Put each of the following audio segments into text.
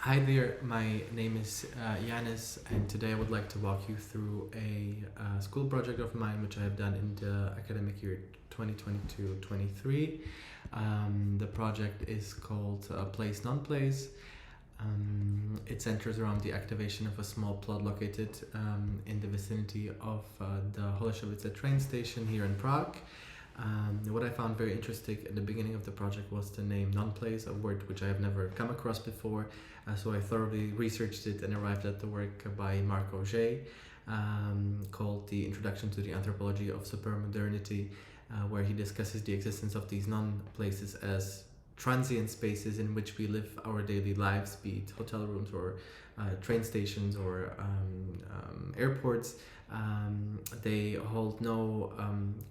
Hi there, my name is Yanis, and today I would like to walk you through a school project of mine which I have done in the academic year 2022-23. The project is called Place Non-Place. It centers around the activation of a small plot located in the vicinity of the Holešovice train station here in Prague. What I found very interesting at the beginning of the project was the name non-place, a word which I have never come across before. So I thoroughly researched it and arrived at the work by Marc Augé, called The Introduction to the Anthropology of Supermodernity, where he discusses the existence of these non-places as transient spaces in which we live our daily lives, be it hotel rooms or train stations or airports. They hold no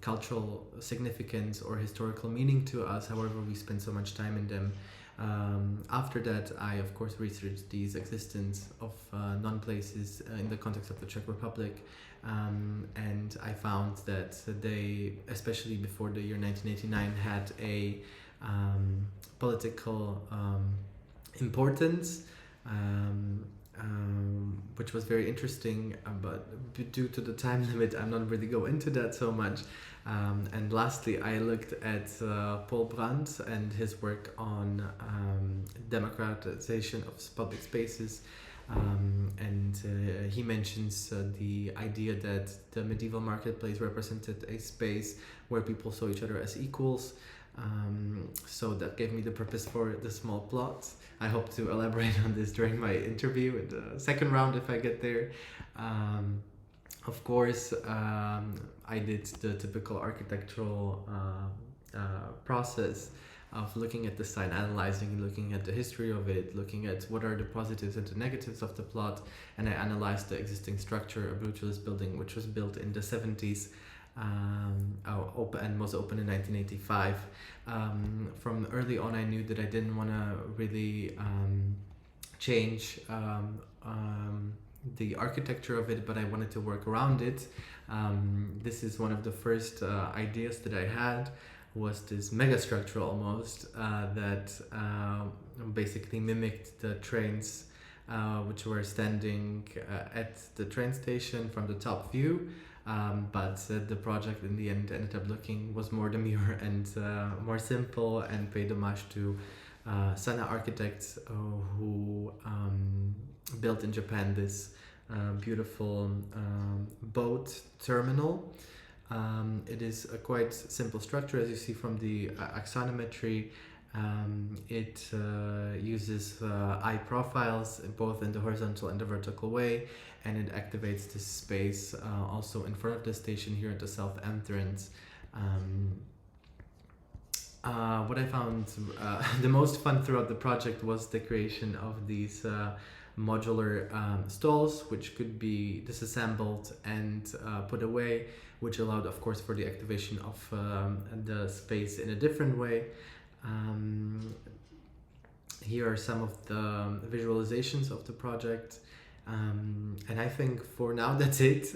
cultural significance or historical meaning to us, however we spend so much time in them. After that, I of course researched the existence of non-places in the context of the Czech Republic, and I found that they, especially before the year 1989, had a political importance, which was very interesting, but due to the time limit, I'm not really go into that so much. And lastly, I looked at Paul Brandt and his work on democratization of public spaces. And he mentions the idea that the medieval marketplace represented a space where people saw each other as equals. So that gave me the purpose for the small plot. I hope to elaborate on this during my interview in the second round if I get there. Of course, I did the typical architectural process of looking at the site, analyzing, looking at the history of it, looking at what are the positives and the negatives of the plot, and I analyzed the existing structure, a brutalist building which was built in the 70s and was opened in 1985. From early on, I knew that I didn't want to really change the architecture of it, but I wanted to work around it. This is one of the first ideas that I had, was this megastructure almost that basically mimicked the trains which were standing at the train station from the top view. But the project in the end ended up was more demure and more simple, and paid homage to Sana Architects, who built in Japan this beautiful boat terminal. It is a quite simple structure, as you see from the axonometry. It uses eye profiles both in the horizontal and the vertical way, and it activates this space also in front of the station here at the south entrance. What I found the most fun throughout the project was the creation of these modular stalls, which could be disassembled and put away, which allowed, of course, for the activation of the space in a different way. Here are some of the visualizations of the project, and I think for now that's it.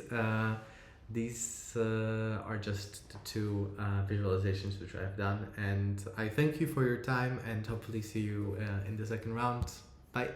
These are just the two visualizations which I've done, and I thank you for your time and hopefully see you in the second round. Bye.